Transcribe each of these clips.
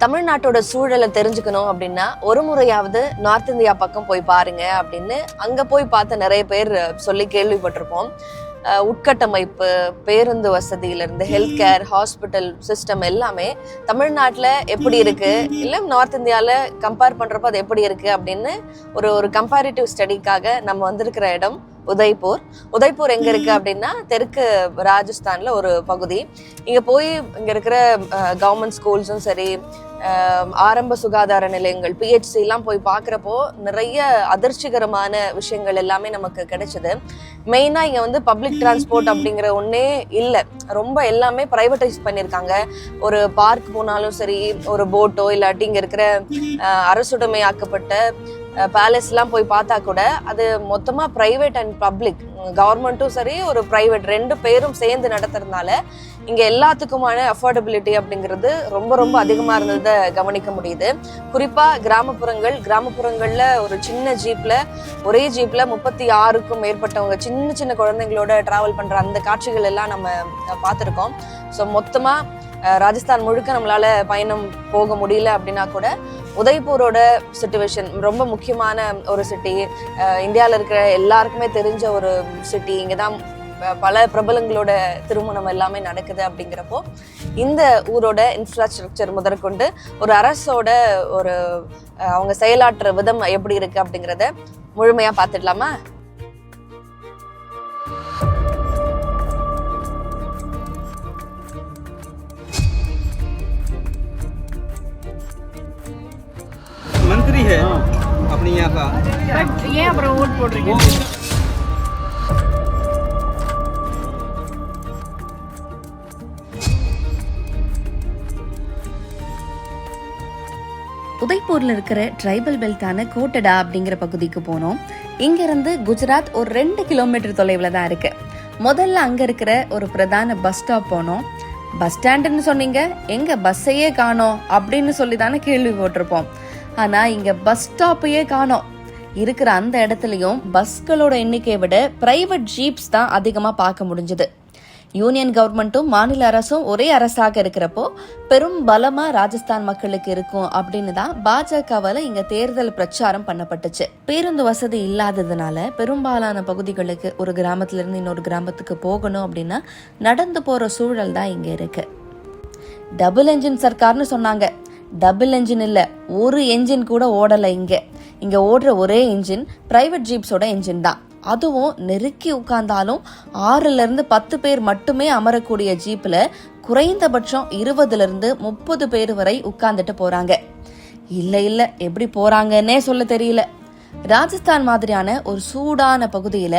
தமிழ்நாட்டோட சூழலை தெரிஞ்சுக்கணும் அப்படின்னா ஒரு முறையாவது நார்த் இந்தியா பக்கம் போய் பாருங்க அப்படின்னு அங்க போய் பார்த்த நிறைய பேர் சொல்லி கேள்விப்பட்டிருப்போம். உட்கட்டமைப்பு, பேருந்து வசதியிலிருந்து ஹெல்த் கேர், ஹாஸ்பிட்டல் சிஸ்டம் எல்லாமே தமிழ்நாட்டில் எப்படி இருக்கு, இல்லை நார்த் இந்தியாவில் கம்பேர் பண்றப்ப அது எப்படி இருக்கு அப்படின்னு ஒரு கம்பேரிட்டிவ் ஸ்டடிக்காக நம்ம வந்திருக்கிற இடம் உதய்பூர் எங்க இருக்கு அப்படின்னா தெற்கு ராஜஸ்தான்ல ஒரு பகுதி. இங்க போய் இங்க இருக்கிற கவர்மெண்ட் ஸ்கூல்ஸும் சரி, ஆரம்ப சுகாதார நிலையங்கள், PHC எல்லாம் போய் பார்க்குறப்போ நிறைய அதிர்ச்சிகரமான விஷயங்கள் எல்லாமே நமக்கு கிடைச்சது. மெயினா இங்க வந்து பப்ளிக் டிரான்ஸ்போர்ட் அப்படிங்கிற ஒன்னே இல்லை, ரொம்ப எல்லாமே பிரைவேட்டைஸ் பண்ணியிருக்காங்க. ஒரு பார்க் போனாலும் சரி, ஒரு போட்டோ இல்லாட்டி இங்க இருக்கிற அரசுடைமையாக்கப்பட்ட பேலஸ்லாம் போய் பார்த்தா கூட அது மொத்தமா பிரைவேட் அண்ட் பப்ளிக், கவர்மெண்ட்டும் சரி ஒரு பிரைவேட் ரெண்டு பேரும் சேர்ந்து நடத்துறதுனால இங்க எல்லாத்துக்குமான அஃபோர்டபிலிட்டி அப்படிங்கிறது ரொம்ப ரொம்ப அதிகமா இருந்ததை கவனிக்க முடியுது. குறிப்பா கிராமப்புறங்கள்ல ஒரு சின்ன ஒரே ஜீப்ல 36க்கும் மேற்பட்டவங்க சின்ன சின்ன குழந்தைங்களோட டிராவல் பண்ற அந்த காட்சிகள் எல்லாம் நம்ம பார்த்திருக்கோம். ஸோ மொத்தமா ராஜஸ்தான் முழுக்க நம்மளால பயணம் போக முடியல அப்படின்னா கூட உதய்பூரோட சிச்சுவேஷன் ரொம்ப முக்கியமான ஒரு சிட்டி, இந்தியாவில் இருக்கிற எல்லாருக்குமே தெரிஞ்ச ஒரு சிட்டி. இங்கதான் பல பிரபலங்களோட திருமணம் எல்லாமே நடக்குது. அப்படிங்கிறப்போ இந்த ஊரோட இன்ஃப்ராஸ்ட்ரக்சர் முதற்கொண்டு ஒரு அரசோட அவங்க செயலாற்ற விதம் எப்படி இருக்கு அப்படிங்கிறத முழுமையா பார்த்துடலாமா? मंत्री है अपनी यहाँ का, बट ये अப்புறம் ஓட் போடுறீங்க. உதய்பூர்ல இருக்கிற ட்ரைபல் பெல்ட்டான கோட்டடா அப்படிங்கிற பகுதிக்கு போனோம். இங்க இருந்து குஜராத் ஒரு 2 கிலோமீட்டர் தொலைவில் தான் இருக்கு. முதல்ல அங்க இருக்கிற ஒரு பிரதான பஸ் ஸ்டாப் போனோம். பஸ் ஸ்டாண்டுன்னு சொன்னீங்க, எங்க பஸ்ஸையே காணோம் அப்படின்னு சொல்லி தானே கேள்வி போட்டிருப்போம். ஆனா இங்க பஸ் ஸ்டாப்பையே காணோம். இருக்கிற அந்த இடத்துலயும் பஸ்களோட எண்ணிக்கையை விட பிரைவேட் ஜீப்ஸ் தான் அதிகமா பார்க்க முடிஞ்சது. யூனியன் கவர்மெண்ட்டும் மாநில அரசும் ஒரே அரசாக இருக்கிறப்போ பெரும் பலமா ராஜஸ்தான் மக்களுக்கு இருக்கும் அப்படின்னு தான் பாஜகவால இங்க தேர்தல் பிரச்சாரம் பண்ணப்பட்டுச்சு. பேருந்து வசதி இல்லாததுனால பெரும்பாலான பகுதிகளுக்கு ஒரு கிராமத்துல இருந்து இன்னொரு கிராமத்துக்கு போகணும் அப்படின்னா நடந்து போற சூழல் தான் இங்க இருக்கு. டபுள் என்ஜின் சர்க்கார்னு சொன்னாங்க. டபுள் என்ஜின் இல்ல, ஒரு என்ஜின் கூட ஓடல. இங்க ஓடுற ஒரே என்ஜின் பிரைவேட் ஜீப்ஸோட என்ஜின் தான். அதுவும் நெருக்கி உட்கார்ந்தாலும் 6ல இருந்து 10 பேர் மட்டுமே அமரக்கூடிய ஜீப்ல குறைந்தபட்சம் 20ல இருந்து 30 பேர் வரை உட்கார்ந்துட்டு போறாங்க. இல்ல எப்படி போறாங்கன்னே சொல்ல தெரியல. ராஜஸ்தான் மாதிரியான ஒரு சூடான பகுதியில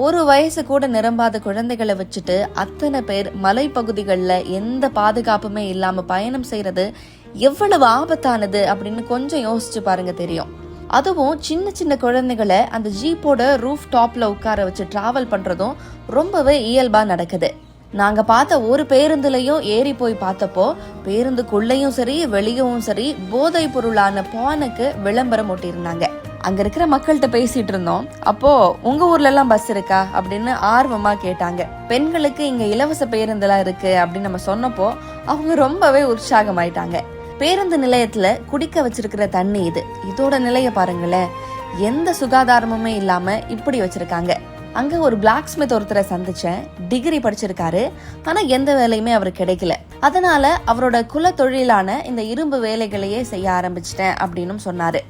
ஒரு வயசு கூட நிரம்பாத குழந்தைகளை வச்சுட்டு அத்தனை பேர் மலைப்பகுதிகளில் எந்த பாதுகாப்புமே இல்லாம பயணம் செய்யறது எவ்வளவு ஆபத்தானது அப்படின்னு கொஞ்சம் யோசிச்சு பாருங்க, தெரியும். அதுவும் சின்ன சின்ன குழந்தைகளை அந்த ஜீப்போட ரூஃப் டாப்ல உட்கார வச்சு டிராவல் பண்றதும் ரொம்பவே இயல்பா நடக்குது. நாங்க பார்த்த ஒரு பேருந்துலயும் ஏறி போய் பார்த்தப்போ பேருந்துக்குள்ளயும் சரி வெளியவும் சரி போதை பொருளான பானுக்கு விளம்பரம் ஒட்டியிருந்தாங்க. அங்க இருக்கிற மக்கள்கிட்ட பேசிட்டு இருந்தோம். அப்போ உங்க ஊர்ல எல்லாம் பஸ் இருக்கா அப்படின்னு ஆர்வமா கேட்டாங்க. பெண்களுக்கு இங்க இலவச பேருந்துலாம் இருக்கு அப்படின்னு நம்ம சொன்னப்போ அவங்க ரொம்பவே உற்சாகமாயிட்டாங்க. பேருந்து நிலையத்துல குடிக்க வச்சிருக்கிற தண்ணி இதோட நிலைய பாருங்களேன். எந்த சுகாதாரமுமே இல்லாம இப்படி வச்சிருக்காங்க. அங்க ஒரு பிளாக் ஸ்மித் ஒருத்தரை சந்திச்சேன். டிகிரி படிச்சிருக்காரு, ஆனா எந்த வேலையுமே அவருக்கு கிடைக்கல. அதனால அவரோட குல தொழிலான இந்த இரும்பு வேலைகளையே செய்ய ஆரம்பிச்சிட்டேன் அப்படின்னு சொன்னாரு.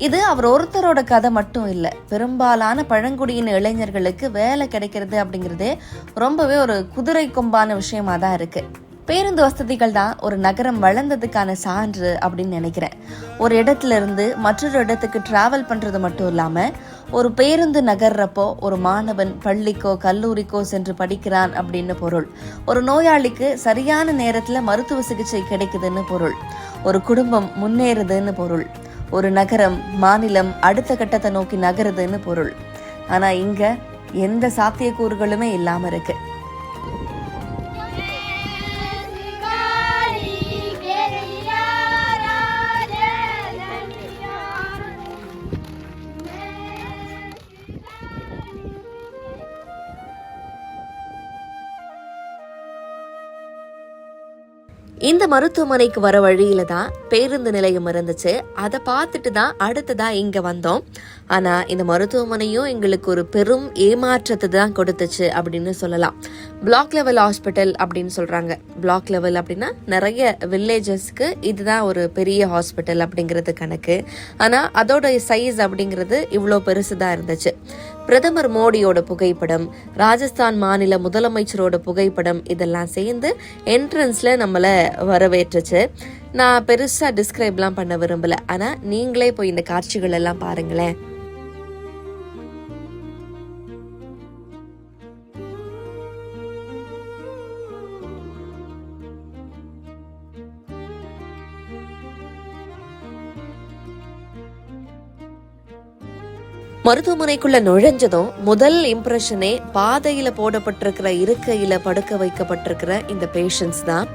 இது அவர் ஒருத்தரோட கதை மட்டும் இல்ல, பெரும்பாலான பழங்குடியின இளைஞர்களுக்கு வேலை கிடைக்கிறது அப்படிங்கிறது ரொம்பவே ஒரு குதிரை கொம்பான விஷயமா தான் இருக்கு. பேருந்து வசதிகள் தான் ஒரு நகரம் வளர்ந்ததுக்கான சான்று அப்படின்னு நினைக்கிறேன். ஒரு இடத்துல இருந்து மற்றொரு இடத்துக்கு டிராவல் பண்றது மட்டும் இல்லாம ஒரு பேருந்து நகர்றப்போ ஒரு மாணவன் பள்ளிக்கோ கல்லூரிக்கோ சென்று படிக்கிறான் அப்படின்னு பொருள். ஒரு நோயாளிக்கு சரியான நேரத்துல மருத்துவ சிகிச்சை கிடைக்குதுன்னு பொருள். ஒரு குடும்பம் முன்னேறுதுன்னு பொருள். ஒரு நகரம், மாநிலம் அடுத்த கட்டத்தை நோக்கி நகருதுன்னு பொருள். ஆனா இங்க எந்த சாத்தியக்கூறுகளுமே இல்லாம இருக்கு. இந்த மருத்துவமனைக்கு வர வழியில தான் பேருந்து நிலையம் இருந்துச்சு. அதை பார்த்துட்டு தான் அடுத்ததா இங்க வந்தோம். ஆனா இந்த மருத்துவமனையும் எங்களுக்கு ஒரு பெரும் ஏமாற்றத்தை தான் கொடுத்துச்சு அப்படின்னு சொல்லலாம். பிளாக் லெவல் ஹாஸ்பிட்டல் அப்படின்னு சொல்றாங்க. பிளாக் லெவல் அப்படின்னா நிறைய வில்லேஜஸ்க்கு இதுதான் ஒரு பெரிய ஹாஸ்பிட்டல் அப்படிங்கிறது கணக்கு. ஆனா அதோட சைஸ் அப்படிங்கிறது இவ்வளோ பெருசுதான் இருந்துச்சு. பிரதமர் மோடியோட புகைப்படம், ராஜஸ்தான் மாநில முதலமைச்சரோட புகைப்படம் இதெல்லாம் சேர்ந்து என்ட்ரன்ஸ்ல நம்மளை வரவேற்றுச்சு. நான் பெருசா டிஸ்கிரைப்லாம் பண்ண விரும்பல. ஆனா நீங்களே போய் இந்த காட்சிகள் எல்லாம் பாருங்களேன். மருத்துவமனைக்குள்ள நுழைஞ்சதும் முதல் இம்ப்ரெஷனே பாதையில போடப்பட்டிருக்கிற இருக்கையில படுக்க வைக்கப்பட்டிருக்கிற இந்த பேஷண்ட்ஸ் தான்.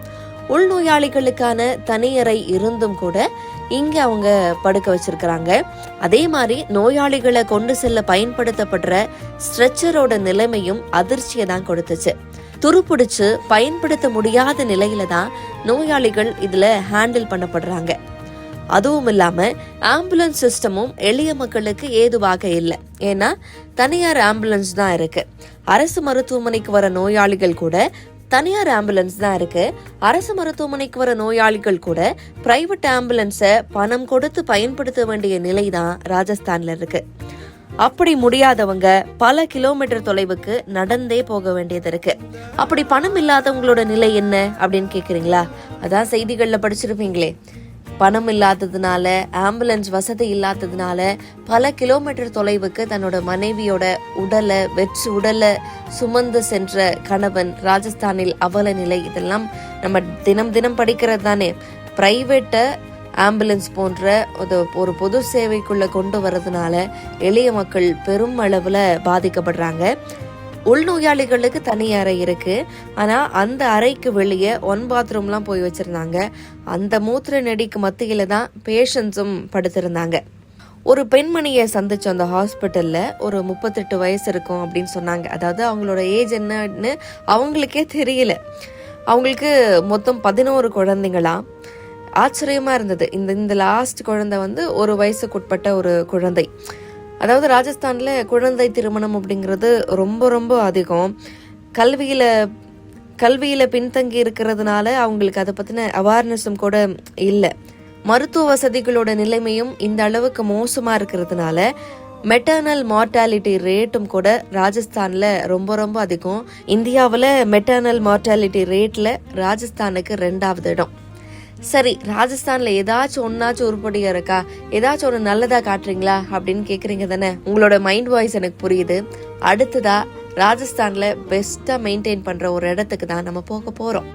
உள்நோயாளிகளுக்கான தனியறை இருந்தும் கூட இங்க அவங்க படுக்க வச்சிருக்கிறாங்க. அதே மாதிரி நோயாளிகளை கொண்டு செல்ல பயன்படுத்தப்படுற ஸ்ட்ரெச்சரோட நிலைமையும் அதிர்ச்சியை தான் கொடுத்துச்சு. துருப்பிடிச்சு பயன்படுத்த முடியாத நிலையில தான் நோயாளிகள் இதுல ஹேண்டில் பண்ணப்படுறாங்க. அதுவும் இல்லாம ஆம்புலன்ஸ் சிஸ்டமும் எளிய மக்களுக்கு ஏதுவாக இல்லை. ஏன்னா தனியார் ஆம்புலன்ஸ் தான் இருக்கு. அரசு மருத்துவமனைக்கு வர நோயாளிகள் கூட தனியார் ஆம்புலன்ஸ் தான் இருக்கு. அரசு மருத்துவமனைக்கு வர நோயாளிகள் கூட பிரைவேட் ஆம்புலன்ஸை பணம் கொடுத்து பயன்படுத்த வேண்டிய நிலை தான் ராஜஸ்தான்ல இருக்கு. அப்படி முடியாதவங்க பல கிலோமீட்டர் தொலைவுக்கு நடந்தே போக வேண்டியது இருக்கு. அப்படி பணம் இல்லாதவங்களோட நிலை என்ன அப்படின்னு கேக்குறீங்களா? அதான் செய்திகள்ல படிச்சிருப்பீங்களே, பணம் இல்லாததுனால, ஆம்புலன்ஸ் வசதி இல்லாததுனால பல கிலோமீட்டர் தொலைவுக்கு தன்னோட மனைவியோட உடலை சுமந்து சென்ற கணவன், ராஜஸ்தானில் அவல நிலை, இதெல்லாம் நம்ம தினம் தினம் படிக்கிறது தானே. பிரைவேட்ட ஆம்புலன்ஸ் போன்ற ஒரு பொது சேவைக்குள்ள கொண்டு வரதுனால எளிய மக்கள் பெரும் அளவுல பாதிக்கப்படுறாங்க. உள்நோயாளிகளுக்கு தனி அறை இருக்கு. ஆனா அந்த அறைக்கு வெளியே ஒன் பாத்ரூம்லாம் போய் வச்சிருந்தாங்க. அந்த மூத்திர நெடிக்கு மத்தியில தான் பேஷண்ட்ஸும் படுத்திருந்தாங்க. ஒரு பெண்மணியை சந்திச்ச அந்த ஹாஸ்பிட்டல்ல ஒரு 38 வயசு இருக்கும் அப்படின்னு சொன்னாங்க. அதாவது அவங்களோட ஏஜ் என்னன்னு அவங்களுக்கே தெரியல. அவங்களுக்கு மொத்தம் 11 குழந்தைங்களா. ஆச்சரியமா இருந்தது. இந்த லாஸ்ட் குழந்தை 1 வயசுக்குட்பட்ட ஒரு குழந்தை. அதாவது ராஜஸ்தான்ல குழந்தை திருமணம் அப்படிங்கிறது ரொம்ப ரொம்ப அதிகம். கல்வியில பின்தங்கி இருக்கிறதுனால அவங்களுக்கு அதை பத்தின அவேர்னஸும் கூட இல்லை. மருத்துவ வசதிகளோட நிலைமையும் இந்த அளவுக்கு மோசமா இருக்கிறதுனால மெட்டர்னல் மார்டாலிட்டி ரேட்டும் கூட ராஜஸ்தான்ல ரொம்ப ரொம்ப அதிகம். இந்தியாவில் மெட்டர்னல் மார்டாலிட்டி ரேட்ல ராஜஸ்தானுக்கு 2வது இடம். சரி, ராஜஸ்தான்ல ஏதாச்சும் ஒன்னாச்சும் உருப்படியா இருக்கா, ஏதாச்சும் ஒரு நல்லதா காட்டுறீங்களா அப்படின்னு கேக்குறீங்க தானே. உங்களோட மைண்ட் வாய்ஸ் எனக்கு புரியுது. அடுத்ததா ராஜஸ்தான்ல பெஸ்டா மெயின்டைன் பண்ற ஒரு இடத்துக்கு தான் நம்ம போக போறோம்.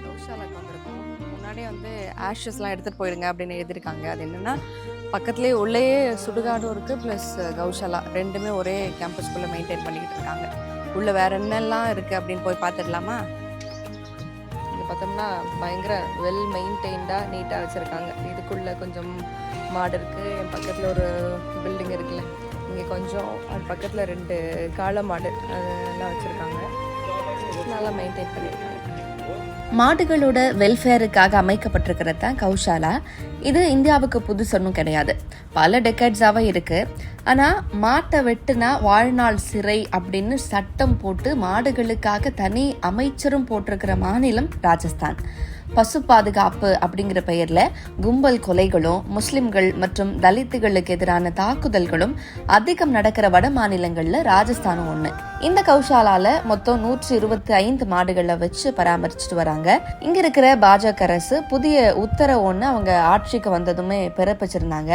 கௌஷாலாக்கு வந்திருக்கோம். முன்னாடியே ஆஷஸ்லாம் எடுத்துட்டு போயிடுங்க அப்படின்னு எழுதியிருக்காங்க. அது என்னன்னா பக்கத்துலேயே உள்ளேயே சுடுகாடும் இருக்கு, பிளஸ் கௌஷாலா ரெண்டுமே ஒரே கேம்பஸ்குள்ள மெயின்டைன் பண்ணிக்கிட்டு இருக்காங்க. உள்ள வேற என்னெல்லாம் இருக்கு அப்படின்னு போய் பார்த்துடலாமா? பார்த்தோம்னா பயங்கர வெல் மெயின்டைன்டாக நீட்டாக வச்சுருக்காங்க. இதுக்குள்ளே கொஞ்சம் மாடு இருக்குது. என் பக்கத்தில் ஒரு பில்டிங் இருக்குல்ல, இங்கே கொஞ்சம் அது பக்கத்தில் 2 காளை மாடு அதெல்லாம் வச்சுருக்காங்க. நல்லா மெயின்டைன் பண்ணியிருக்காங்க. மாடுகளோட வெல்ஃபேருக்காக அமைக்கப்பட்டிருக்கிறது தான் கௌஷாலா. இது இந்தியாவுக்கு புதுசொன்னும் கிடையாது, பல டெக்கேட்ஸாவே இருக்கு. ஆனா மாட்டை வெட்டுனா வாழ்நாள் சிறை அப்படின்னு சட்டம் போட்டு மாடுகளுக்காக தனி அமைச்சரும் போட்டிருக்கிற மாநிலம் ராஜஸ்தான். பசு பாதுகாப்பு அப்படிங்கிற பெயர்ல கும்பல் கொலைகளும் முஸ்லிம்கள் மற்றும் தலித்துகளுக்கு எதிரான தாக்குதல்களும் அதிகம் நடக்கிற வட மாநிலங்கள்ல ராஜஸ்தானும் ஒண்ணு. இந்த கௌஷாலால மொத்தம் 125 மாடுகளை வச்சு பராமரிச்சுட்டு வராங்க. இங்க இருக்கிற பாஜக அரசு புதிய உத்தரவு ஒண்ணு அவங்க ஆட்சிக்கு வந்ததுமே பிறப்பிச்சிருந்தாங்க.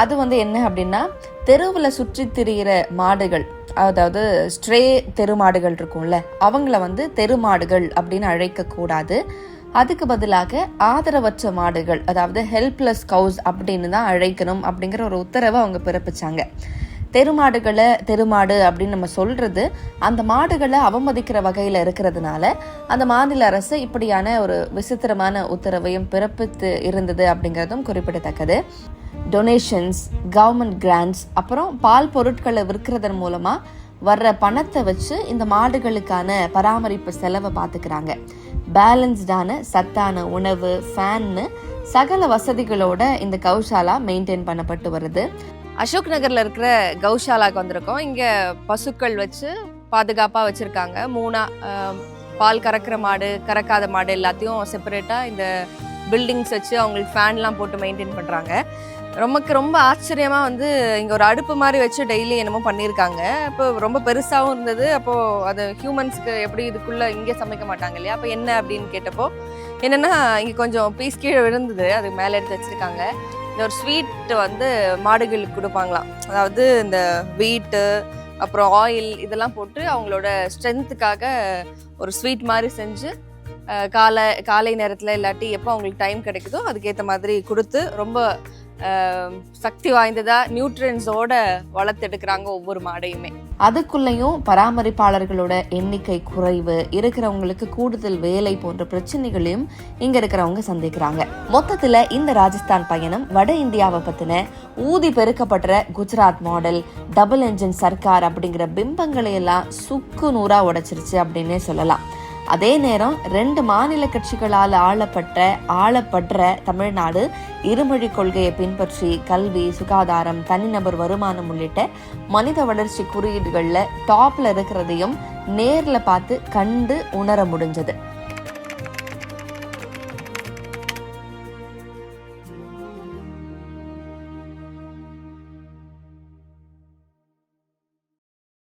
அது என்ன அப்படின்னா, தெருவுல சுற்றி திரிகிற மாடுகள், அதாவது ஸ்ட்ரே தெருமாடுகள் இருக்கும்ல, அவங்கள தெருமாடுகள் அப்படின்னு அழைக்க கூடாது. அதுக்கு பதிலாக ஆதரவற்ற மாடுகள், அதாவது ஹெல்ப்லெஸ் கவுஸ் அப்படின்னு தான் அழைக்கணும் அப்படிங்கிற ஒரு உத்தரவை அவங்க பிறப்பிச்சாங்க. தெருமாடுகளை தெருமாடு அப்படின்னு நம்ம சொல்றது அந்த மாடுகளை அவமதிக்கிற வகையில இருக்கிறதுனால அந்த மாநில அரசு இப்படியான ஒரு விசித்திரமான உத்தரவையும் பிறப்பித்து இருந்தது அப்படிங்கிறதும் குறிப்பிடத்தக்கது. டொனேஷன்ஸ், கவர்மெண்ட் கிராண்ட்ஸ், அப்புறம் பால் பொருட்களை விற்கிறதன் மூலமா வர்ற பணத்தை வச்சு இந்த மாடுகளுக்கான பராமரிப்பு செலவை பார்த்துக்கிறாங்க. பேலன்ஸ்டான சத்தான உணவு, ஃபேன்னு சகல வசதிகளோட இந்த கௌஷாலா மெயின்டைன் பண்ணப்பட்டு வருது. அசோக் நகர்ல இருக்கிற கௌஷாலாக்கு வந்திருக்கோம். இங்க பசுக்கள் வச்சு பாதுகாப்பாக வச்சுருக்காங்க. 3 பால் கறக்கிற மாடு, கறக்காத மாடு எல்லாத்தையும் செப்பரேட்டாக இந்த பில்டிங்ஸ் வச்சு அவங்களுக்கு ஃபேன்லாம் போட்டு மெயின்டைன் பண்ணுறாங்க. ரொம்ப ஆச்சரியமாக வந்து இங்கே ஒரு அடுப்பு மாதிரி வச்சு டெய்லி என்னமோ பண்ணியிருக்காங்க. இப்போ ரொம்ப பெருசாகவும் இருந்தது. அப்போது அது ஹியூமன்ஸ்க்கு எப்படி இதுக்குள்ளே இங்கே சமைக்க மாட்டாங்க இல்லையா, அப்போ என்ன அப்படின்னு கேட்டப்போ என்னென்னா இங்கே கொஞ்சம் பீஸ் கீழே விழுந்தது, அது மேலே எடுத்து வச்சுருக்காங்க. இந்த ஒரு ஸ்வீட் வந்து மாடுகளுக்கு கொடுப்பாங்களாம். அதாவது இந்த வீட்டு அப்புறம் ஆயில் இதெல்லாம் போட்டு அவங்களோட ஸ்ட்ரென்த்துக்காக ஒரு ஸ்வீட் மாதிரி செஞ்சு காலை நேரத்தில் இல்லாட்டி எப்போ அவங்களுக்கு டைம் கிடைக்குதோ அதுக்கேற்ற மாதிரி கொடுத்து ரொம்ப சக்தி வாய்ந்ததா நியூட்ரியன்ஸோட வளர்த்தெடுக்கிறாங்க ஒவ்வொரு மாடையுமே. அதுக்குள்ளேயும் பராமரிப்பாளர்களோட எண்ணிக்கை குறைவு, இருக்கிறவங்களுக்கு கூடுதல் வேலை போன்ற பிரச்சனைகளையும் இங்க இருக்கிறவங்க சந்திக்கிறாங்க. மொத்தத்துல இந்த ராஜஸ்தான் பயணம் வட இந்தியாவை பத்தின ஊதி பெருக்கப்படுற குஜராத் மாடல், டபுள் என்ஜின் சர்க்கார் அப்படிங்கிற பிம்பங்களை எல்லாம் சுக்கு நூறா உடைச்சிருச்சு அப்படின்னே சொல்லலாம். அதே நேரம் 2 மாநில கட்சிகளால் ஆளப்படுற தமிழ்நாடு இருமொழி கொள்கையை பின்பற்றி கல்வி, சுகாதாரம், தனிநபர் வருமானம் உள்ளிட்ட மனித வளர்ச்சி குறியீடுகள்ல டாப்ல இருக்கிறதையும் நேர்ல பார்த்து கண்டு உணர முடிஞ்சது.